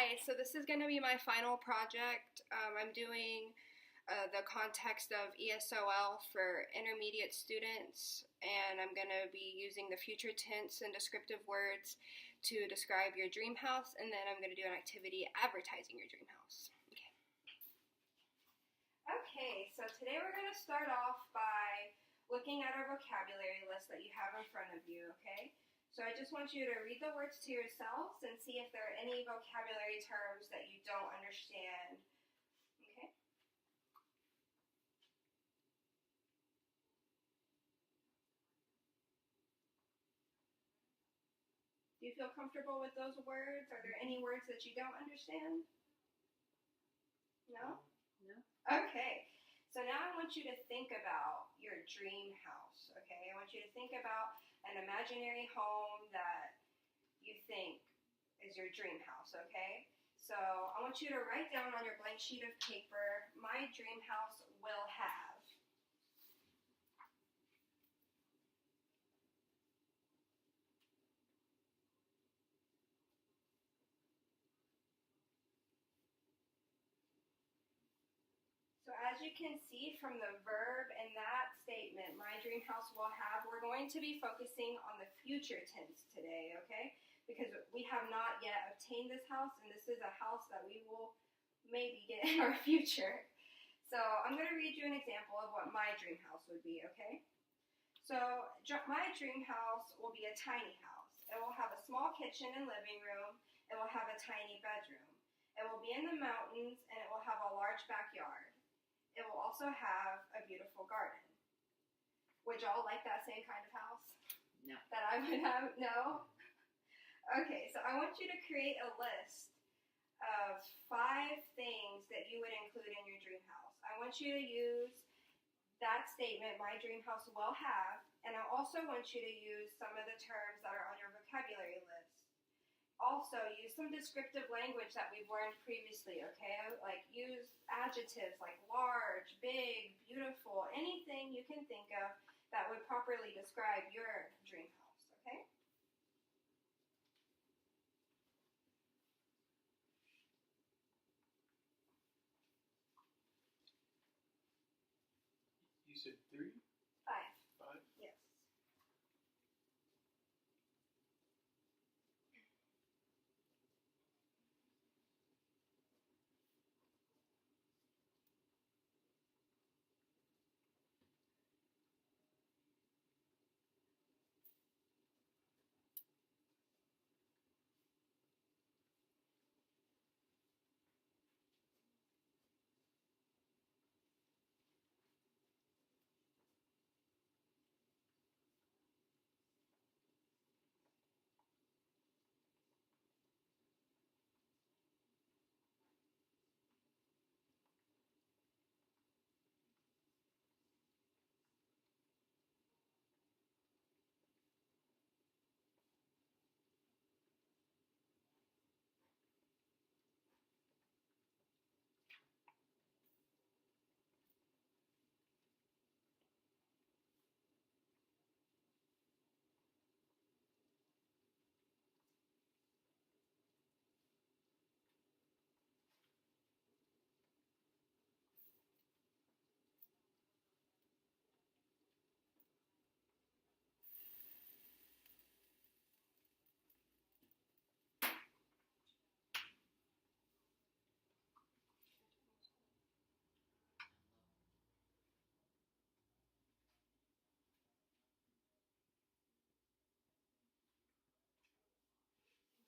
Hi, so this is going to be my final project. I'm doing the context of ESOL for intermediate students, and I'm going to be using the future tense and descriptive words to describe your dream house, and then I'm going to do an activity advertising your dream house. Okay, so today we're going to start off by looking at our vocabulary list that you have in front of you, okay? So I just want you to read the words to yourselves and see if there are any vocabulary terms that you don't understand, okay? Do you feel comfortable with those words? Are there any words that you don't understand? No? No. Okay. So now I want you to think about your dream house, okay? I want you to think about an imaginary home that you think is your dream house, okay? So I want you to write down on your blank sheet of paper, my dream house will have. So as you can see from the verb in that statement, my dream house will have, we're going to be focusing on the future tense today, okay? Because we have not yet obtained this house, and this is a house that we will maybe get in our future. So I'm going to read you an example of what my dream house would be, okay? So my dream house will be a tiny house. It will have a small kitchen and living room. It will have a tiny bedroom. It will be in the mountains, and it will have a large backyard. It will also have a beautiful garden. Would y'all like that same kind of house? No. That I would have? No? Okay, so I want you to create a list of 5 things that you would include in your dream house. I want you to use that statement, my dream house will have, and I also want you to use some of the terms that are on your vocabulary list. Also, use some descriptive language that we've learned previously, okay? Like use adjectives like large, big, beautiful, anything you can think of that would properly describe your dream house, okay? You said 3? 5. 5? Yes.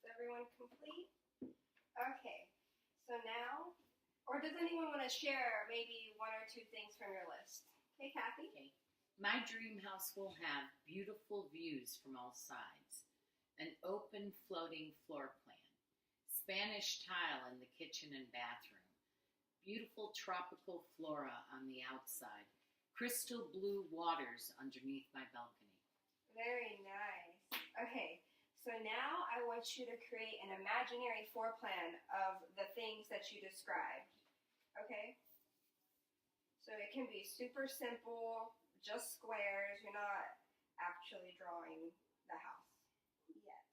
Is everyone complete? Okay, so now, or does anyone want to share maybe 1 or 2 things from your list? Okay, Kathy? Okay. My dream house will have beautiful views from all sides, an open floating floor plan, Spanish tile in the kitchen and bathroom, beautiful tropical flora on the outside, crystal blue waters underneath my balcony. Very nice. Okay, so now I want you to create an imaginary floor plan of the things that you described. Okay? So it can be super simple, just squares. You're not actually drawing the house yet.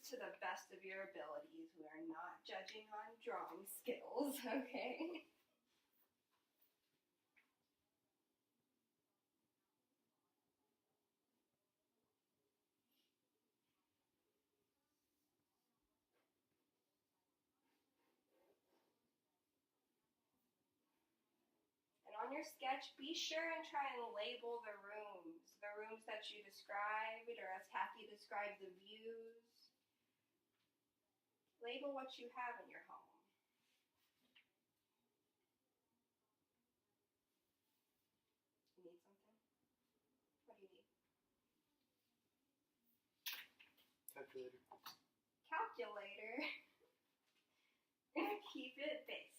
to the best of your abilities. We are not judging on drawing skills, okay? And on your sketch, be sure and try and label the rooms that you described, or as Kathy described, the views. Label what you have in your home. You need something? What do you need? Calculator. Calculator. Keep it basic.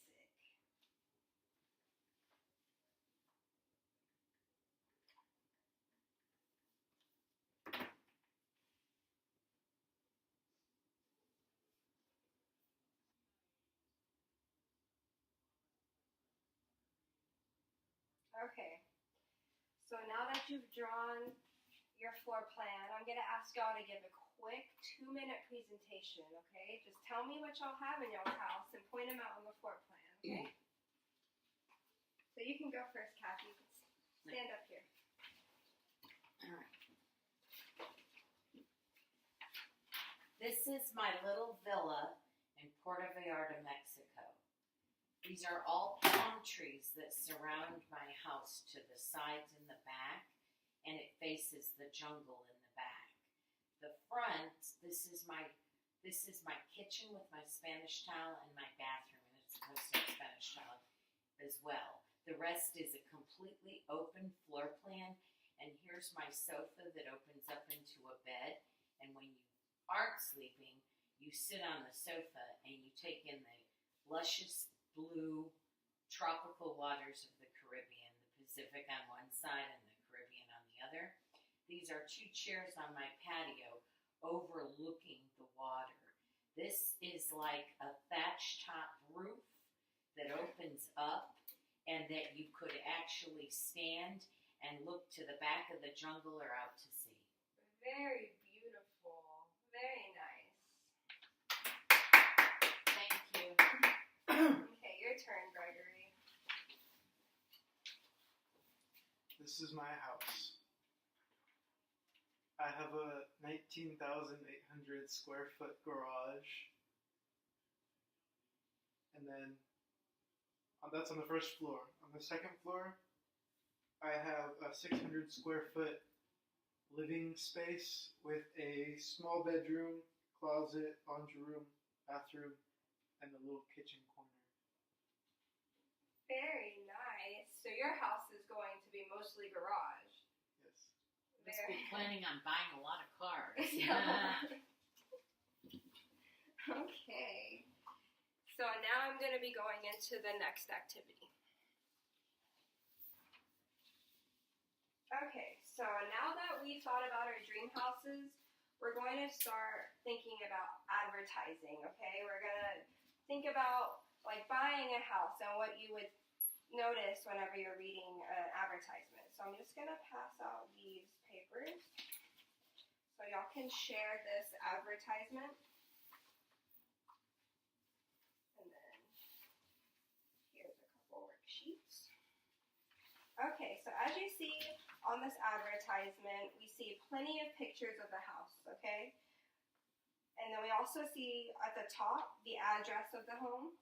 Okay, so now that you've drawn your floor plan, I'm going to ask y'all to give a quick 2-minute presentation, okay? Just tell me what y'all have in y'all's house and point them out on the floor plan, okay? So you can go first, Kathy. Stand up here. All right. This is my little villa in Puerto Vallarta, Mexico. These are all palm trees that surround my house to the sides and the back, and it faces the jungle in the back. The front, this is my kitchen with my Spanish tile and my bathroom, and it's supposed to have Spanish tile as well. The rest is a completely open floor plan, and here's my sofa that opens up into a bed, and when you aren't sleeping, you sit on the sofa and you take in the luscious blue tropical waters of the Caribbean, the Pacific on one side and the Caribbean on the other. These are 2 chairs on my patio overlooking the water. This is like a thatch top roof that opens up and that you could actually stand and look to the back of the jungle or out to sea. Very beautiful. Very nice. Thank you. Okay, your turn, Gregory. This is my house. I have a 19,800 square foot garage. And then that's on the first floor. On the second floor, I have a 600 square foot living space with a small bedroom, closet, laundry room, bathroom, and a little kitchen corner. Very nice. So your house is going to be mostly garage. Yes. Must be planning on buying a lot of cars. Yeah. Okay. So now I'm going to be going into the next activity. Okay, so now that we thought about our dream houses, we're going to start thinking about advertising, okay? We're going to think about like buying a house and what you would notice whenever you're reading an advertisement. So I'm just going to pass out these papers so y'all can share this advertisement. And then here's a couple worksheets. Okay, so as you see on this advertisement, we see plenty of pictures of the house, okay? And then we also see at the top the address of the home.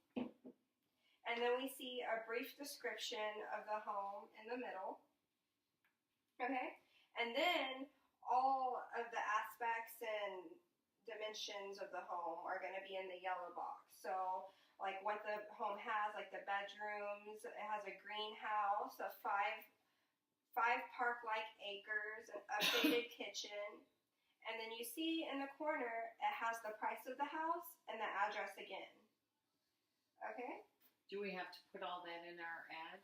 And then we see a brief description of the home in the middle. Okay? And then all of the aspects and dimensions of the home are going to be in the yellow box. So, like what the home has, like the bedrooms, it has a greenhouse, a five park-like acres, an updated kitchen. And then you see in the corner, it has the price of the house and the address again. Okay? Do we have to put all that in our ad?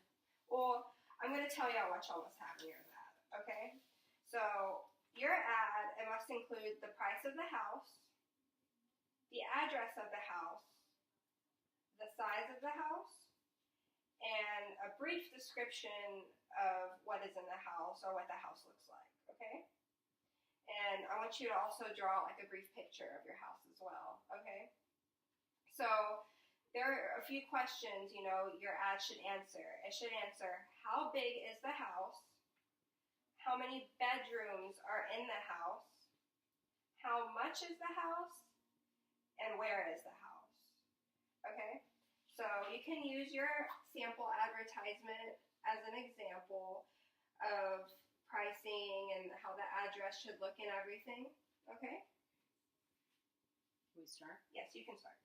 Well, I'm going to tell y'all what y'all must have in your ad, okay? So, your ad, it must include the price of the house, the address of the house, the size of the house, and a brief description of what is in the house or what the house looks like, okay? And I want you to also draw like a brief picture of your house as well, okay? So there are a few questions, your ad should answer. It should answer, how big is the house? How many bedrooms are in the house? How much is the house? And where is the house? Okay? So you can use your sample advertisement as an example of pricing and how the address should look and everything. Okay? Can we start? Yes, you can start.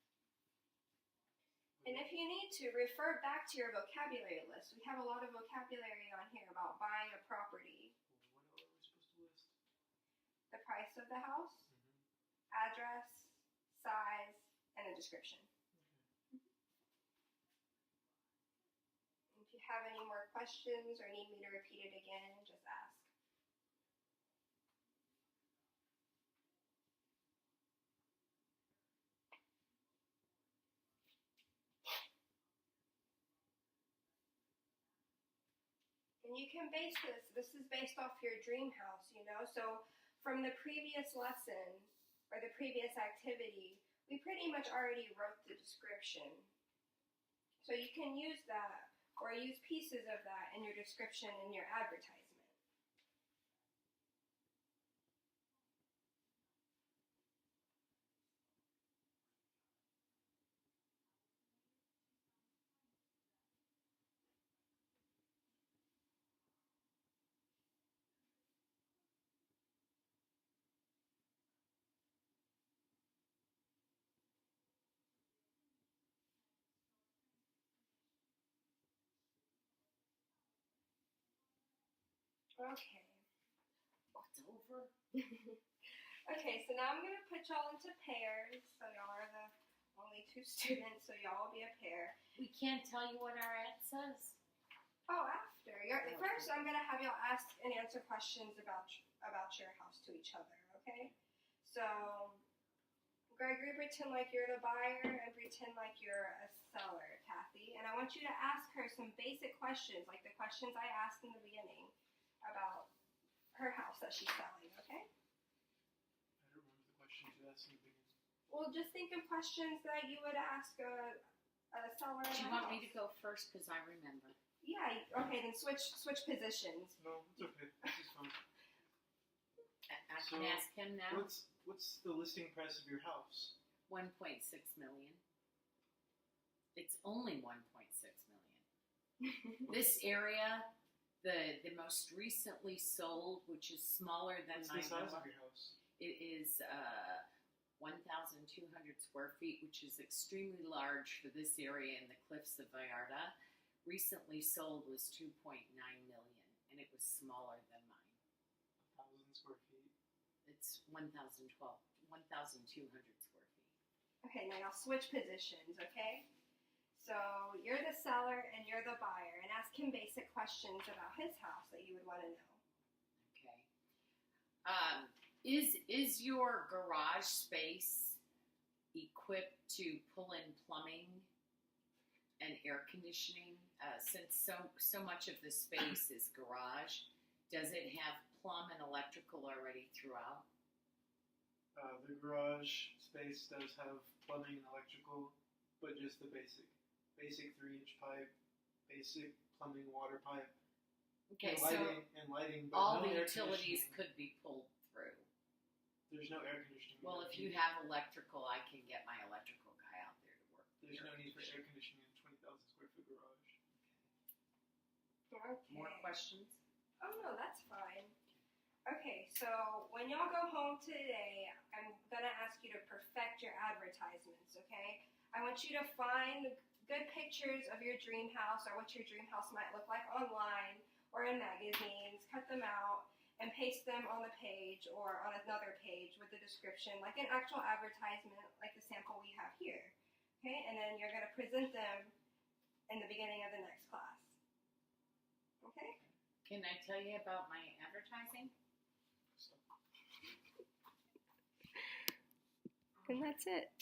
And if you need to, refer back to your vocabulary list. We have a lot of vocabulary on here about buying a property. What are we supposed to list? The price of the house, address, size, and a description. If you have any more questions or need me to repeat it again, just ask. And you can base this is based off your dream house, So from the previous lesson or the previous activity, we pretty much already wrote the description. So you can use that or use pieces of that in your description in your advertisement. Okay. Oh, it's over? Okay, so now I'm going to put y'all into pairs. So y'all are the only two students, so y'all will be a pair. We can't tell you what our ad says. Oh, after. First, I'm going to have y'all ask and answer questions about your house to each other, okay? So, Gregory, pretend like you're the buyer and pretend like you're a seller, Kathy. And I want you to ask her some basic questions, like the questions I asked in the beginning about her house that she's selling, okay? I don't remember the questions you asked in the beginning. Well, just think of questions that you would ask a seller. Do you want me to go first? Because I remember. Yeah. Okay. Then switch positions. No, it's okay. This is fine. I can ask him now. What's the listing price of your house? 1.6 million. It's only 1.6 million. This area, the most recently sold, which is smaller than What's my the size villa, of your house? it is 1,200 square feet, which is extremely large for this area in the cliffs of Vallarta. Recently sold was 2.9 million, and it was smaller than mine. 1,000 square feet. It's 1,200 square feet. Okay. Now switch positions. Okay. So you're the seller and you're the buyer, and ask him basic questions about his house that you would want to know. Okay. Is your garage space equipped to pull in plumbing and air conditioning? Since so much of the space is garage, does it have plumb and electrical already throughout? The garage space does have plumbing and electrical, but just the basic 3-inch pipe, basic plumbing water pipe, Okay, and lighting, but all no the air utilities conditioning. could be pulled through. There's no air conditioning. Well, if you have electrical, I can get my electrical guy out there to work. There's no need for air conditioning in a 20,000 square foot garage. Okay. More questions? Oh no, that's fine. Okay, so when y'all go home today, I'm gonna ask you to perfect your advertisements. Okay, I want you to find good pictures of your dream house or what your dream house might look like online or in magazines. Cut them out and paste them on the page or on another page with the description, like an actual advertisement, like the sample we have here. Okay, and then you're gonna present them in the beginning of the next class. Okay. Can I tell you about my advertising? And that's it.